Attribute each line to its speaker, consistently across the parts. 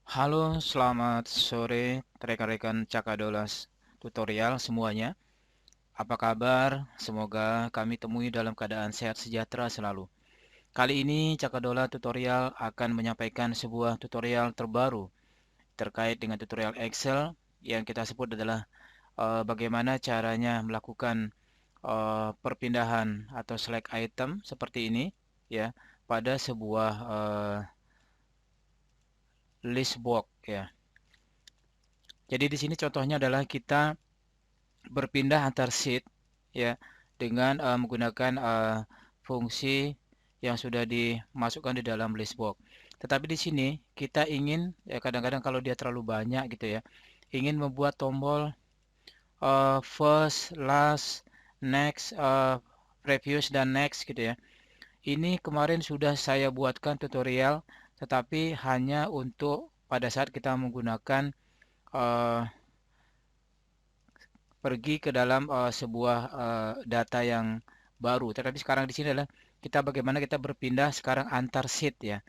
Speaker 1: Halo, selamat sore rekan-rekan Cakadolas tutorial semuanya. Apa kabar? Semoga kami temui dalam keadaan sehat sejahtera selalu. Kali ini Cakadola tutorial akan menyampaikan sebuah tutorial terbaru terkait dengan tutorial Excel yang kita sebut adalah bagaimana caranya melakukan perpindahan atau select item seperti ini ya pada sebuah list box ya. Jadi di sini contohnya adalah kita berpindah antar sheet ya dengan menggunakan fungsi yang sudah dimasukkan di dalam list box. Tetapi di sini kita ingin ya kadang-kadang kalau dia terlalu banyak gitu ya, ingin membuat tombol first, last, next, previous dan next gitu ya. Ini kemarin sudah saya buatkan tutorial, tetapi hanya untuk pada saat kita menggunakan eh, pergi ke dalam sebuah data yang baru. Tetapi sekarang di sini adalah kita bagaimana kita berpindah sekarang antar sheet ya.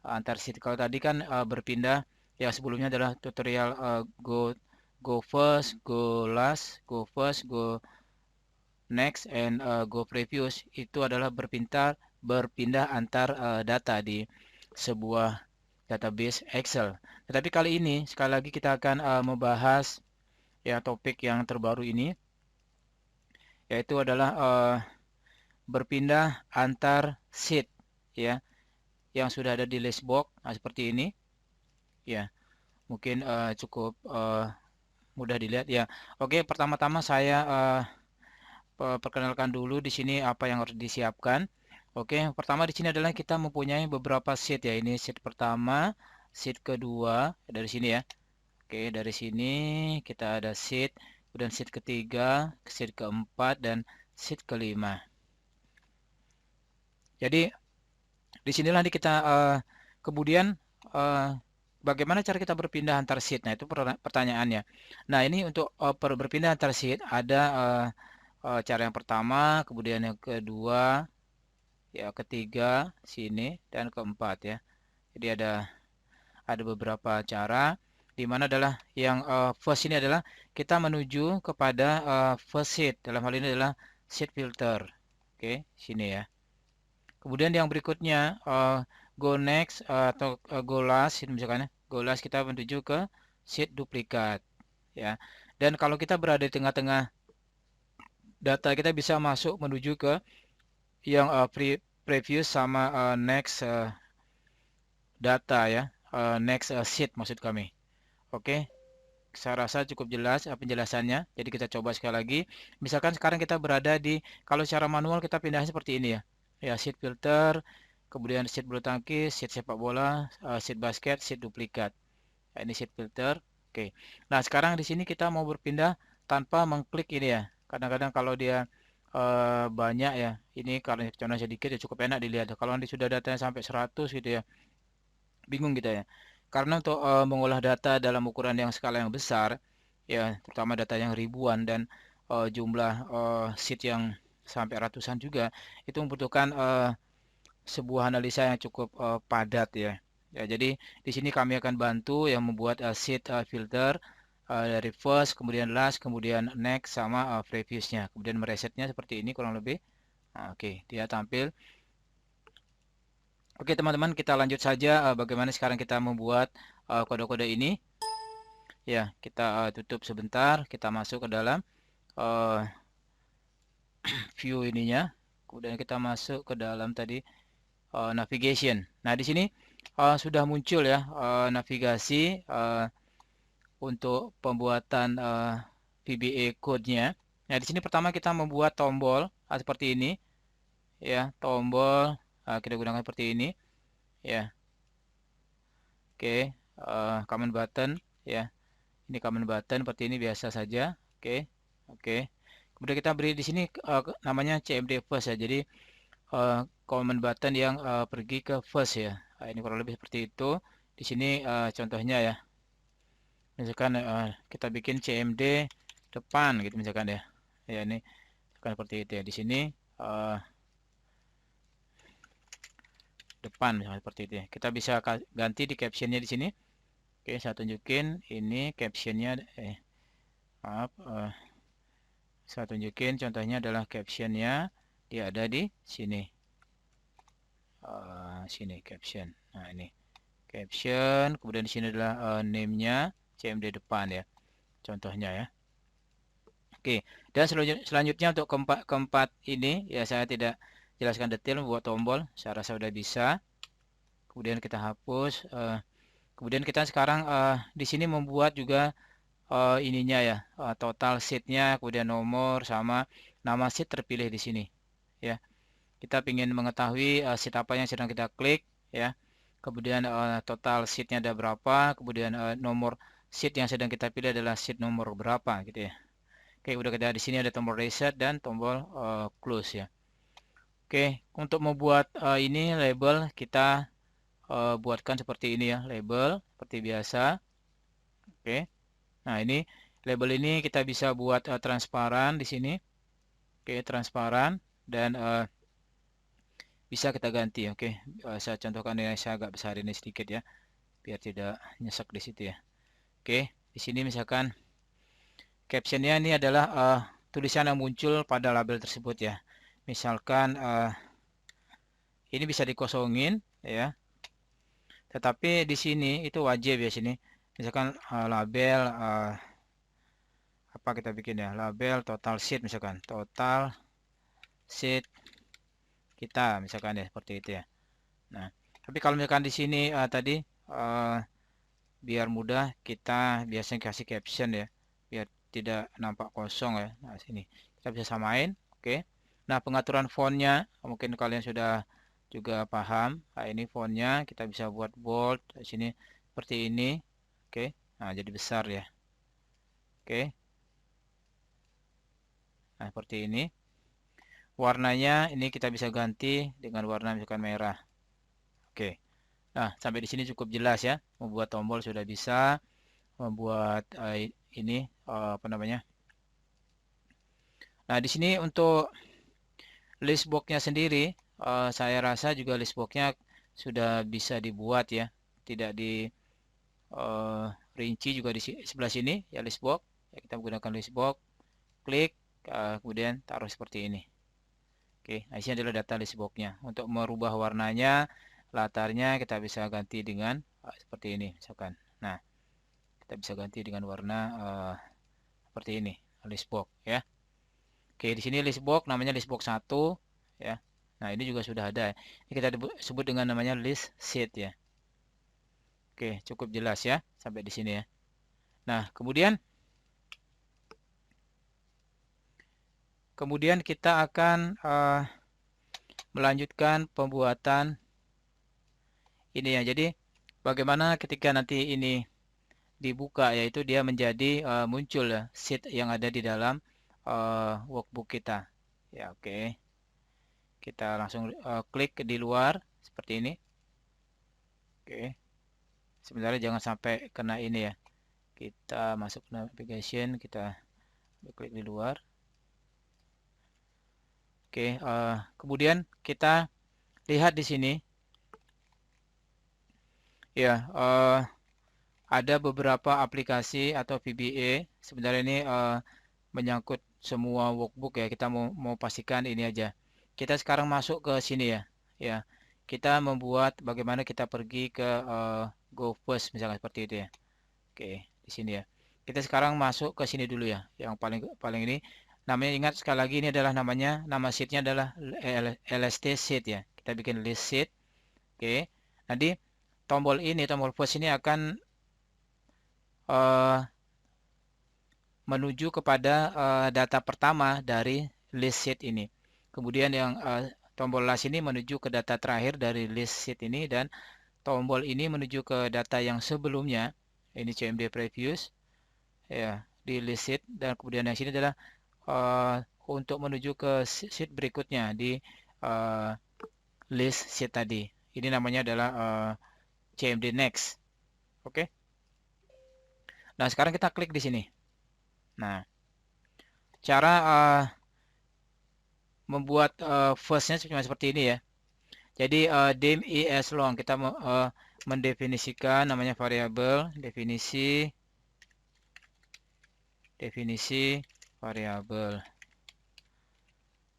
Speaker 1: Antar sheet. Kalau tadi kan berpindah yang sebelumnya adalah tutorial go first, go last, go first, go next and go previous. Itu adalah berpindah antar data di sebuah database Excel. Tetapi kali ini sekali lagi kita akan membahas ya topik yang terbaru ini yaitu adalah berpindah antar sheet ya yang sudah ada di list box. Nah, seperti ini ya. Mungkin cukup mudah dilihat ya. Oke, pertama-tama saya perkenalkan dulu di sini apa yang harus disiapkan. Oke, pertama di sini adalah kita mempunyai beberapa sheet ya. Ini sheet pertama, sheet kedua dari sini ya. Oke, dari sini kita ada sheet, kemudian sheet ketiga, sheet keempat dan sheet kelima. Jadi disinilah kita kemudian eh, bagaimana cara kita berpindah antar sheet. Nah, itu pertanyaannya. Nah, ini untuk berpindah antar sheet ada cara yang pertama, kemudian yang kedua, ya ketiga sini dan keempat ya. Jadi ada beberapa cara di mana adalah yang first ini adalah kita menuju kepada first sheet. Dalam hal ini adalah sheet filter. Oke, sini ya. Kemudian yang berikutnya go next atau go last misalkan ya. Go last kita menuju ke sheet duplikat ya. Dan kalau kita berada di tengah-tengah data kita bisa masuk menuju ke yang previous sama next data ya. Next sheet maksud kami. Oke. Saya rasa cukup jelas penjelasannya. Jadi kita coba sekali lagi. Misalkan sekarang kita berada di kalau secara manual kita pindahnya seperti ini ya. Ya, sheet filter, kemudian sheet bulu tangkis, sheet sepak bola, sheet basket, sheet duplikat. Nah, ini sheet filter. Oke. Nah, sekarang di sini kita mau berpindah tanpa mengklik ini ya. Kadang-kadang kalau dia banyak ya. Ini kalau contohnya sedikit ya cukup enak dilihat. Kalau nanti sudah datanya sampai 100 gitu ya. Bingung kita ya. Karena untuk mengolah data dalam ukuran yang skala yang besar ya, terutama data yang ribuan dan jumlah sheet yang sampai ratusan juga, itu membutuhkan sebuah analisa yang cukup padat ya. Ya, jadi di sini kami akan bantu yang membuat sheet filter dari first, kemudian last, kemudian next sama previousnya. Kemudian meresetnya seperti ini kurang lebih. Nah, oke, dia tampil. Oke, teman-teman, kita lanjut saja bagaimana sekarang kita membuat kode-kode ini. Ya, kita tutup sebentar, kita masuk ke dalam uh, view ininya. Kemudian kita masuk ke dalam tadi navigation. Nah, di sini sudah muncul ya navigasi untuk pembuatan VBA code-nya. Nah, di sini pertama kita membuat tombol seperti ini ya, tombol kita gunakan seperti ini ya. Oke, command button ya. Ini command button seperti ini biasa saja. Oke. Oke. Kemudian kita beri di sini namanya CMD first ya. Jadi command button yang pergi ke first ya. Nah, ini kurang lebih seperti itu. Di sini contohnya ya. Misalkan kita bikin CMD depan gitu misalkan ya. Ya ini akan seperti itu ya. Di sini depan misalkan seperti itu ya. Kita bisa ganti di captionnya di sini. Oke, saya tunjukin ini captionnya. Maaf, saya tunjukin contohnya adalah captionnya. Dia ada di sini. Sini caption. Nah ini caption. Kemudian di sini adalah name-nya CMD depan ya. Contohnya ya. Oke, dan selanjutnya untuk keempat ini ya saya tidak jelaskan detail membuat tombol. Saya rasa sudah bisa. Kemudian kita hapus. Kemudian kita sekarang di sini membuat juga ininya ya, total seatnya, kemudian nomor sama nama seat terpilih di sini ya. Kita ingin mengetahui seat apa yang sedang kita klik ya. Kemudian total seatnya ada berapa, kemudian nomor seat yang sedang kita pilih adalah seat nomor berapa gitu ya. Oke, udah kita di sini ada tombol reset dan tombol close ya. Oke, untuk membuat ini label kita buatkan seperti ini ya, label seperti biasa. Oke. Nah, ini label ini kita bisa buat transparan di sini. Oke, transparan dan bisa kita ganti. Oke, saya contohkan ini, saya agak besar ini sedikit ya, biar tidak nyesek di situ ya. Oke, di sini misalkan captionnya ini adalah tulisan yang muncul pada label tersebut ya. Misalkan ini bisa dikosongin ya. Tetapi di sini itu wajib ya sini. Misalkan label apa kita bikin ya? Label total sheet misalkan. Total sheet kita misalkan ya seperti itu ya. Nah, tapi kalau misalkan di sini tadi biar mudah kita biasanya kasih caption ya, biar tidak nampak kosong ya. Nah, sini kita bisa samain, oke. Nah, pengaturan fontnya mungkin kalian sudah juga paham. Nah, ini fontnya kita bisa buat bold di sini seperti ini, oke. Nah, jadi besar ya, oke. Nah, seperti ini. Warnanya ini kita bisa ganti dengan warna misalkan merah, oke. Nah, sampai di sini cukup jelas ya. Membuat tombol sudah bisa, membuat ini apa namanya? Nah, di sini untuk list box-nya sendiri, saya rasa juga list box-nya sudah bisa dibuat ya. Tidak di rinci juga di sebelah sini ya list box. Ya, kita menggunakan list box, klik, kemudian taruh seperti ini. Oke, nah ini adalah data list box-nya. Untuk merubah warnanya, latarnya kita bisa ganti dengan seperti ini misalkan. Nah, kita bisa ganti dengan warna seperti ini, list box ya. Oke, di sini list box namanya list box 1 ya. Nah, ini juga sudah ada. Ini kita sebut dengan namanya list sheet ya. Oke, cukup jelas ya sampai di sini ya. Nah, kemudian kita akan melanjutkan pembuatan ini ya. Jadi, bagaimana ketika nanti ini dibuka yaitu dia menjadi muncul ya sheet yang ada di dalam workbook kita. Ya, oke. Kita langsung klik di luar seperti ini. Oke. Sebenarnya jangan sampai kena ini ya. Kita masuk navigation, kita klik di luar. Oke, kemudian kita lihat di sini. Ya, ada beberapa aplikasi atau VBA. Sebenarnya ini menyangkut semua workbook ya. Kita mau pastikan ini aja. Kita sekarang masuk ke sini ya. Ya, kita membuat bagaimana kita pergi ke Go First misalnya seperti itu ya. Oke, di sini ya. Kita sekarang masuk ke sini dulu ya. Yang paling ini namanya, ingat sekali lagi ini adalah nama sheetnya adalah LST sheet ya. Kita bikin list sheet. Oke. Nanti tombol first ini akan menuju kepada data pertama dari list sheet ini. Kemudian yang tombol last ini menuju ke data terakhir dari list sheet ini, dan tombol ini menuju ke data yang sebelumnya. Ini CMD previous ya di list sheet, dan kemudian yang sini adalah untuk menuju ke sheet berikutnya di list sheet tadi. Ini namanya adalah CMD next. Oke. Nah, sekarang kita klik di sini. Nah, cara membuat firstnya cuma seperti ini ya. Jadi dim is long, kita mendefinisikan namanya variabel, definisi variabel.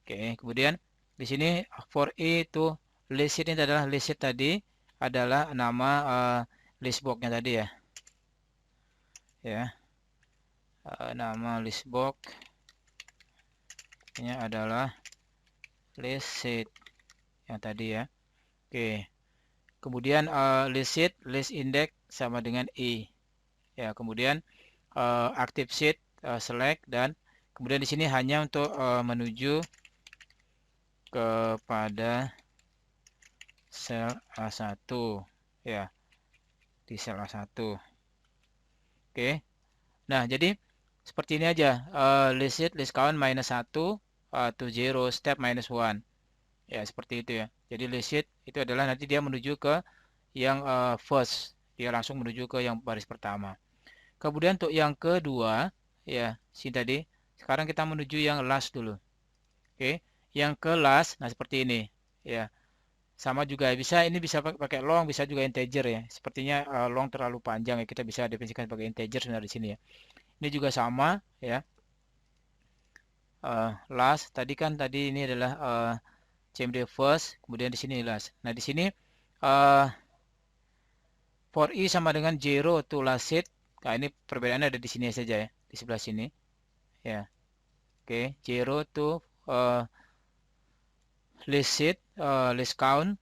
Speaker 1: Oke, kemudian di sini for i itu list sheet ini adalah list sheet tadi adalah nama list box-nya tadi ya. Nama list box-nya adalah list sheet yang tadi ya. Oke. Kemudian list sheet, list index sama dengan i. Ya, kemudian active sheet, select, dan kemudian di sini hanya untuk menuju kepada sel A1 ya, di sel A1. Oke. Nah, jadi seperti ini aja, list sheet, list count minus 1 to 0, step minus 1. Ya, seperti itu ya. Jadi list sheet itu adalah nanti dia menuju ke yang first, dia langsung menuju ke yang baris pertama. Kemudian untuk yang kedua, ya, sini tadi, sekarang kita menuju yang last dulu. Oke, yang ke last, nah seperti ini, ya. Sama juga bisa, ini bisa pakai long, bisa juga integer ya. Sepertinya long terlalu panjang ya, kita bisa definisikan sebagai integer sebenarnya di sini ya. Ini juga sama ya. Last tadi ini adalah CMD first, kemudian di sini last. Nah, di sini for i sama dengan 0 to last sheet. Nah, ini perbedaannya ada di sini saja ya, di sebelah sini. Ya. Oke, 0 to list sheet, list count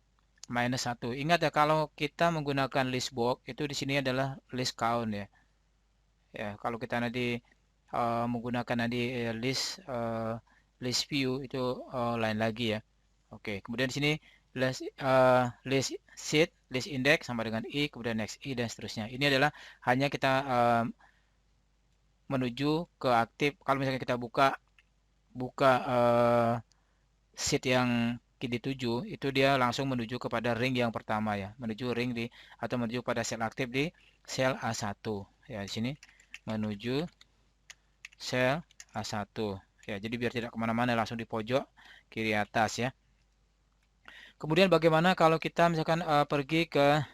Speaker 1: minus 1. Ingat ya, kalau kita menggunakan list box itu di sini adalah list count ya. Ya, kalau kita nanti menggunakan nanti list view itu lain lagi ya. Oke, kemudian di sini list sheet, list index sama dengan i, kemudian next i dan seterusnya. Ini adalah hanya kita menuju ke aktif. Kalau misalnya kita buka sheet yang dituju, itu dia langsung menuju kepada ring yang pertama ya, menuju ring atau menuju pada sel aktif di sel A1 ya. Di sini menuju sel A1 ya, jadi biar tidak kemana-mana, langsung di pojok kiri atas ya. Kemudian bagaimana kalau kita misalkan pergi ke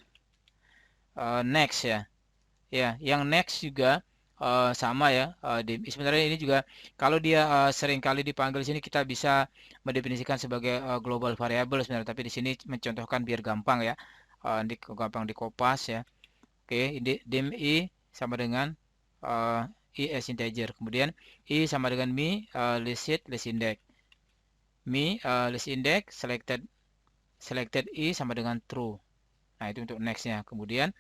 Speaker 1: next ya. Ya, yang next juga sama ya. Sebenarnya ini juga kalau dia sering kali dipanggil sini, kita bisa mendefinisikan sebagai global variable sebenarnya. Tapi di sini mencontohkan biar gampang ya, gampang dikopas ya. Oke, dim i sama dengan i as integer. Kemudian i sama dengan mi list sheet list index. Mi list index selected i sama dengan true. Nah, itu untuk nextnya. Kemudian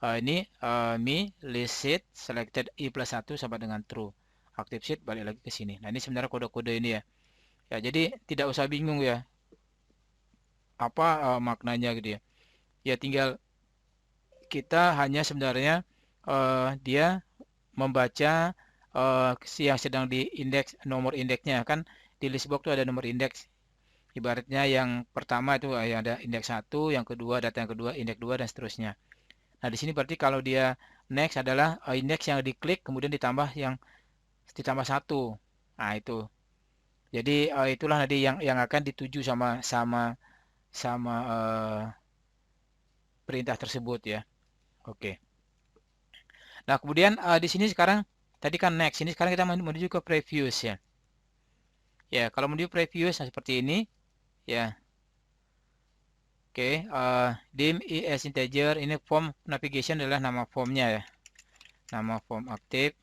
Speaker 1: ini mi list sheet selected i plus 1 sama dengan true. Active sheet balik lagi ke sini. Nah, ini sebenarnya kode-kode ini ya. Ya, jadi tidak usah bingung ya, apa maknanya gitu ya. Ya, tinggal kita hanya sebenarnya dia membaca yang sedang di indeks, nomor indeksnya kan. Di list box itu ada nomor indeks. Ibaratnya yang pertama itu ada indeks 1, yang kedua data yang kedua indeks 2 dan seterusnya. Nah, di sini berarti kalau dia next adalah indeks yang diklik kemudian ditambah ditambah 1. Nah, itu. Jadi itulah nanti yang akan dituju sama perintah tersebut ya. Oke. Nah, kemudian di sini sekarang tadi kan next, ini sekarang kita menuju ke previous ya. Ya, kalau menuju previous nah seperti ini ya. Oke, dim i as integer, ini form navigation adalah nama formnya ya. Nama form aktif.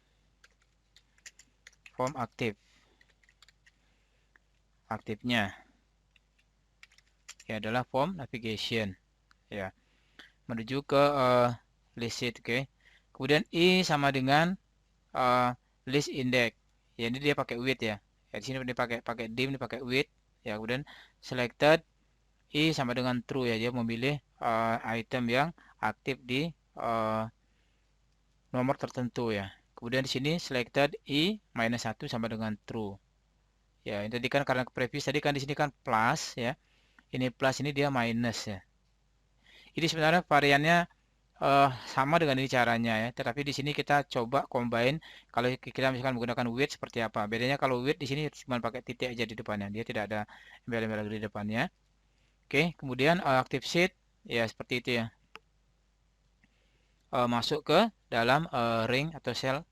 Speaker 1: Aktifnya ya adalah form navigation ya, menuju ke list sheet. Oke. Kemudian i sama dengan list index ya, ini dia pakai with ya. Ya, di sini dia pakai dim, dia pakai with ya. Kemudian selected i sama dengan true ya, dia memilih item yang aktif di nomor tertentu ya. Kemudian di sini selected i minus 1 sama dengan true. Ya, ini tadi kan karena previous tadi kan di sini kan plus ya. Ini plus, ini dia minus ya. Ini sebenarnya variannya sama dengan ini caranya ya. Tetapi di sini kita coba combine. Kalau kita misalkan menggunakan with seperti apa? Bedanya kalau with di sini cuma pakai titik aja di depannya. Dia tidak ada embel-embel di depannya. Oke, kemudian active sheet ya seperti itu ya. masuk ke dalam ring atau sel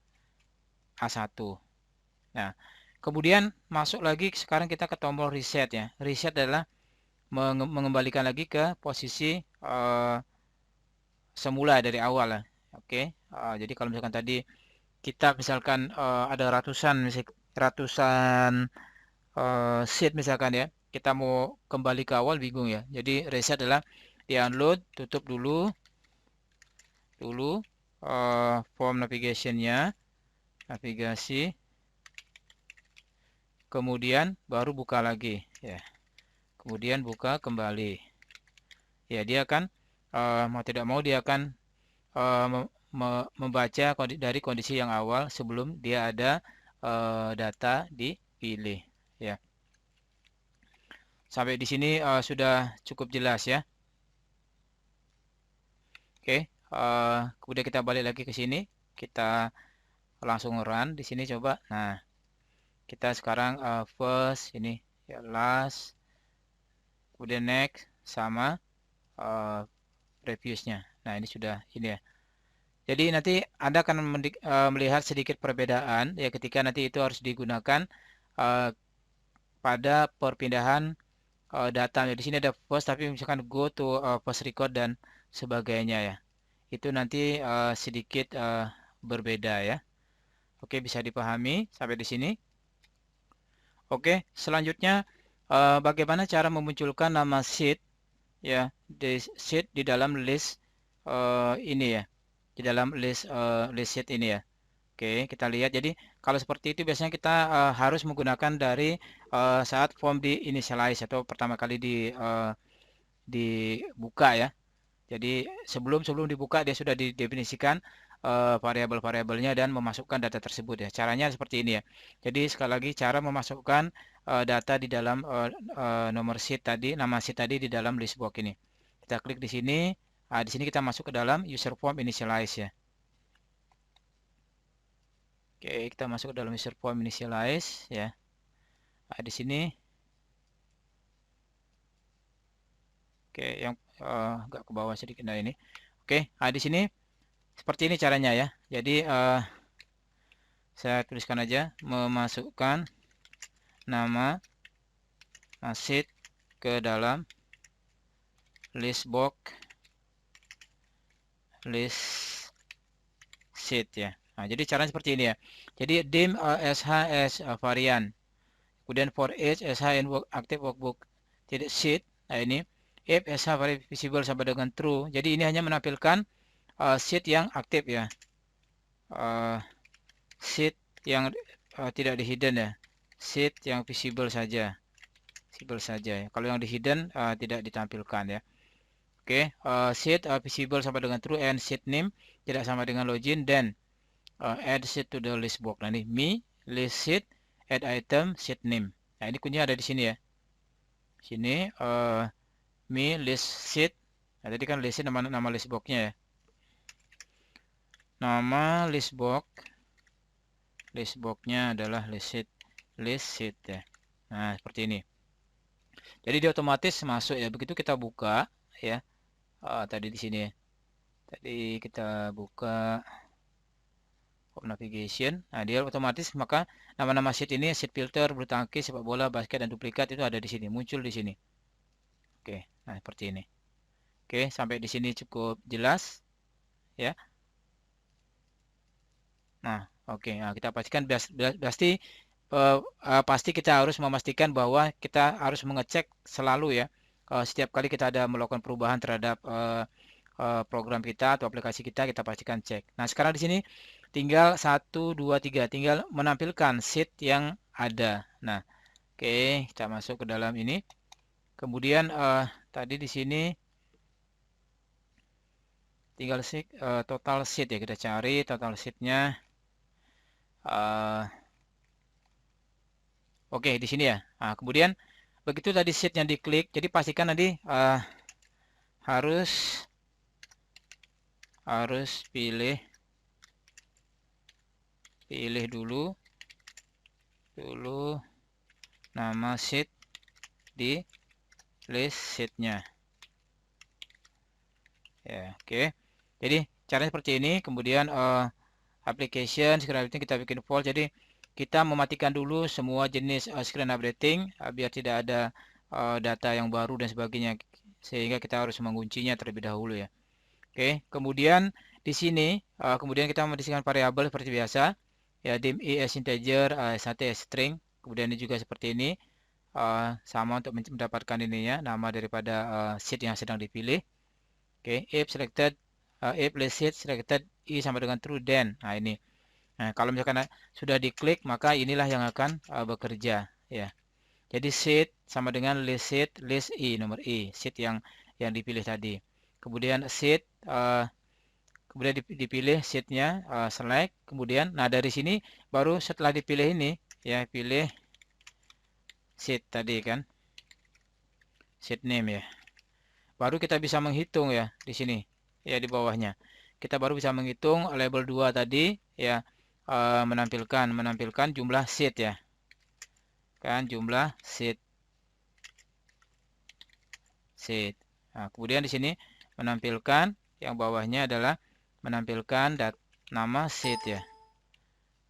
Speaker 1: A1. Nah, kemudian masuk lagi, sekarang kita ke tombol reset ya. Reset adalah mengembalikan lagi ke posisi semula dari awal lah. Oke. Jadi kalau misalkan tadi kita misalkan ada ratusan sheet misalkan ya, kita mau kembali ke awal bingung ya. Jadi reset adalah di unload, tutup dulu form navigationnya, navigasi, kemudian baru buka lagi ya. Kemudian buka kembali. Ya, dia akan mau tidak mau dia akan membaca dari kondisi yang awal sebelum dia ada data dipilih ya. Sampai di sini sudah cukup jelas ya. Oke, kemudian kita balik lagi ke sini, kita langsung run di sini coba. Nah, kita sekarang first ini ya, last, kemudian next sama previousnya. Nah, ini sudah ini ya. Jadi nanti Anda akan melihat sedikit perbedaan ya ketika nanti itu harus digunakan pada perpindahan data. Di sini ada first, tapi misalkan go to first record dan sebagainya ya. Itu nanti sedikit berbeda ya. Oke, bisa dipahami sampai di sini. Oke, selanjutnya bagaimana cara memunculkan nama sheet ya, di sheet di dalam list ini ya, di dalam list list sheet ini ya. Oke, kita lihat. Jadi kalau seperti itu biasanya kita harus menggunakan dari saat form di initialize atau pertama kali dibuka ya. Jadi sebelum dibuka dia sudah didefinisikan variabel-variabelnya dan memasukkan data tersebut ya. Caranya seperti ini ya. Jadi sekali lagi cara memasukkan data di dalam nomor sheet tadi, nama sheet tadi di dalam list box ini. Kita klik di sini. Di sini kita masuk ke dalam user form initialize ya. Oke, kita masuk ke dalam user form initialize ya. Di sini. Oke, yang agak ke bawah sedikit. Nah ini. Oke, di sini seperti ini caranya ya. Jadi saya tuliskan aja memasukkan nama sheet ke dalam list box list sheet ya. Nah, jadi caranya seperti ini ya. Jadi dim sh as varian. Kemudian for each sh in active workbook tidak sheet. Nah ini if sh visible sampai dengan true. Jadi ini hanya menampilkan sheet yang aktif ya. Sheet yang tidak di hidden ya. Sheet yang visible saja. Visible saja ya. Kalau yang di hidden tidak ditampilkan ya. Oke, sheet visible sama dengan true and sheet name tidak sama dengan login, dan add sheet to the list box. Nah ini me list sheet add item sheet name. Nah ini kuncinya ada di sini ya. Sini me list sheet. Nah tadi kan list sheet nama list boxnya ya. Nama list boxnya adalah list sheet ya. Nah seperti ini. Jadi dia otomatis masuk ya. Begitu kita buka ya. Tadi di sini ya. Tadi kita buka home navigation. Nah, dia otomatis maka nama-nama sheet ini, sheet filter, bulu tangkis, sepak bola, basket, dan duplikat itu ada di sini, muncul di sini. Oke, nah seperti ini. Oke, sampai di sini cukup jelas ya. Nah, oke, nah, kita pastikan pasti kita harus memastikan bahwa kita harus mengecek selalu ya. Setiap kali kita ada melakukan perubahan terhadap program kita atau aplikasi kita pastikan cek. Nah, sekarang di sini tinggal 1, 2, 3. Tinggal menampilkan sheet yang ada. Nah, oke, kita masuk ke dalam ini. Kemudian tadi di sini tinggal total sheet ya. Kita cari total sheetnya. Oke, di sini ya. Nah, kemudian begitu tadi sheetnya diklik, jadi pastikan nanti harus pilih dulu nama sheet di list sheetnya ya. Oke, jadi caranya seperti ini. Kemudian application screen updating kita bikin false. Jadi kita mematikan dulu semua jenis screen updating biar tidak ada data yang baru dan sebagainya, sehingga kita harus menguncinya terlebih dahulu ya. Oke, kemudian di sini kemudian kita mengisikan variabel seperti biasa ya, dim i as integer, s1 as string. Kemudian ini juga seperti ini, sama untuk mendapatkan ininya nama daripada sheet yang sedang dipilih. Oke, if selected, if list sheet selected i sama dengan true, then nah ini. Nah, kalau misalkan sudah diklik, maka inilah yang akan bekerja ya. Jadi sheet sama dengan list sheet, list i, nomor i, sheet yang dipilih tadi. Kemudian sheet, kemudian dipilih sheetnya, select. Kemudian, nah dari sini baru setelah dipilih ini ya, pilih sheet tadi kan, sheet name ya. Baru kita bisa menghitung ya di sini ya, di bawahnya. Kita baru bisa menghitung label 2 tadi ya, menampilkan jumlah sheet ya. Kan jumlah sheet. Nah, kemudian di sini menampilkan yang bawahnya adalah menampilkan nama sheet ya.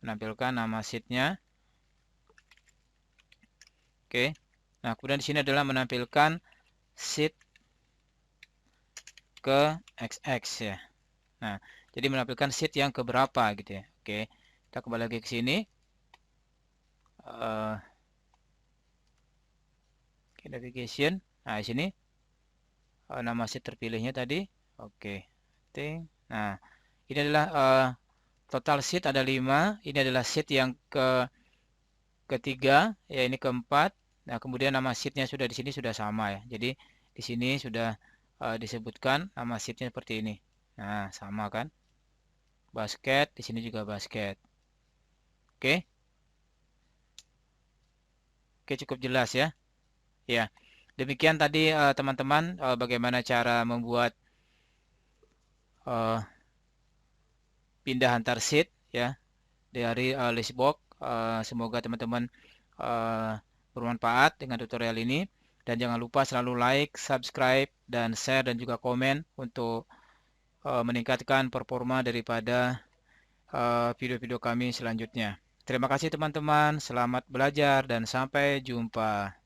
Speaker 1: Menampilkan nama sheetnya. Oke. Nah, kemudian di sini adalah menampilkan sheet ke XX ya. Nah, jadi menampilkan sheet yang keberapa gitu ya. Oke. Kita kembali lagi ke sini. Navigation. Nah, di sini nama sheet terpilihnya tadi. Oke. Nah, ini adalah total sheet ada 5. Ini adalah sheet yang ketiga, ya ini keempat. Nah, kemudian nama sheetnya sudah di sini sudah sama ya. Jadi di sini sudah disebutkan nama sheetnya seperti ini. Nah, sama kan? Basket, di sini juga basket. Oke. Oke, cukup jelas ya. Ya. Demikian tadi teman-teman bagaimana cara membuat pindah antar sheet ya dari listbox. Semoga teman-teman bermanfaat dengan tutorial ini, dan jangan lupa selalu like, subscribe, dan share dan juga komen untuk meningkatkan performa daripada video-video kami selanjutnya. Terima kasih teman-teman, selamat belajar dan sampai jumpa.